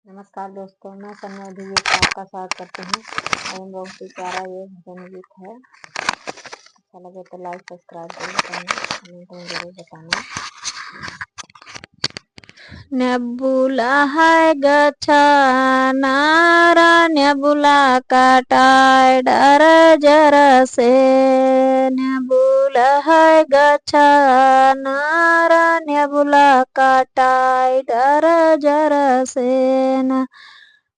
नमस्कार दोस्तों, मैं सन्मधि गीत आपका स्वागत करती हूँ। एवं बहुत ही प्यारा ये भजन गीत है। अच्छा लगे तो लाइक सब्सक्राइब जरूर करना, कमेंट जरूर बताना। नेबुला है गच्छा नारा नेबुला काटाय डर जर से। नेबुला है गच्छा नारा नेबुला काटाय डर जर से न।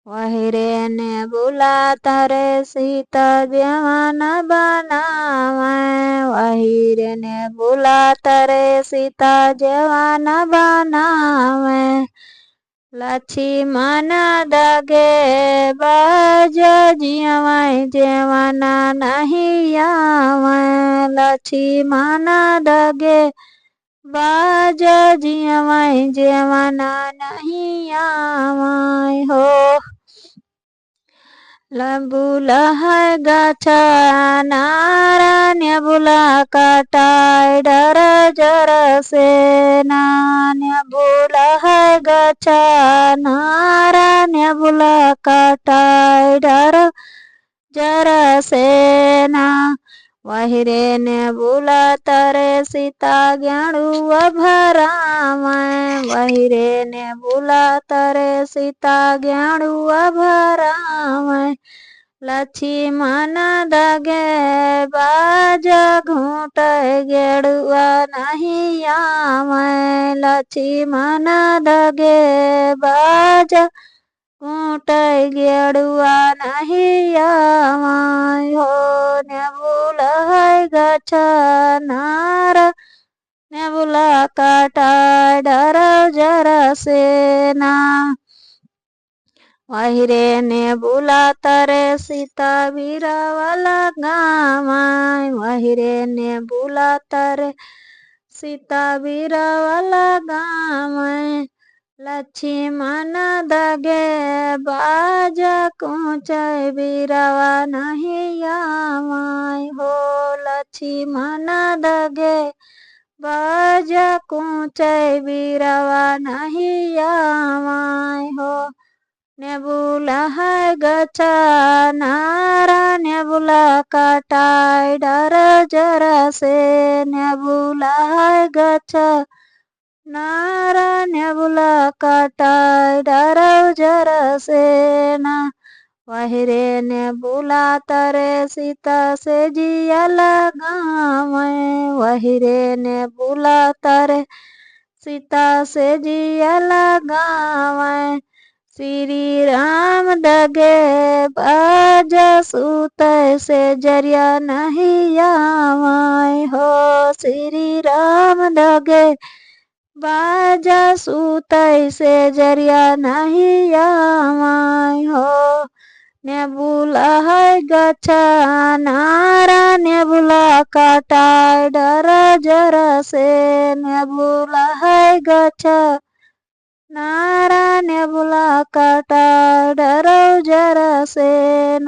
वही रे नेबुला तारे सीता जवान बनावे। वही रे नेबुला तारे सीता जवान बनावे। लक्ष्मण दगे बाज जियवाई जवाना नहीं आवे। लक्ष्मण दगे बाज जियवाई जवाना नहीं आवे हो। नेबुला है गच्छा नारा नेबुला काटाय डर जर से ना। नेबुला है गच्छा नारा नेबुला काटाय डर जर से ना। वही रे नेबुला तारे सीता ज्ञाणुआ भरावे। वही रे नेबुला तारे सीता ज्ञाणुआ भरावे। लक्ष्मण दगे बाज घूट गेड़ुआ नहीं आवे। लक्ष्मण दगे बाज घूट गेड़ुआ नहीं आवे हो। नेबुला है गच्छा नारा नेबुला काटाय डर जर से ना। वही रे नेबुला तारे सीता बीरावाला गावाय। वही रे नेबुला तारे सीता बीरावाला गावाय। लक्ष्मण दगे बाज कूचय बीरावा नहीं आवाय हो। लक्ष्मण दगे बाज कूचय बीरावा नहीं आवाय हो। नेबुला है गच्छा नारा नेबुला काटाय डर जर से। नेबुला है गच्छा नारा नेबुला काटाय डर जर से ना। वही रे नेबुला तारे सीता से जिया लगावे। वही रे नेबुला तारे सीता से जिया लगावे। श्री राम दगे बाज सूत से जरिया नहीं आवाय हो। श्री राम दगे बाज सूत से जरिया नहीं आवाय हो। नेबुला है गच्छा नारा नेबुला काटाय डर जर से। नेबुला है गच्छा नारा नेबुला काटाय डर जर से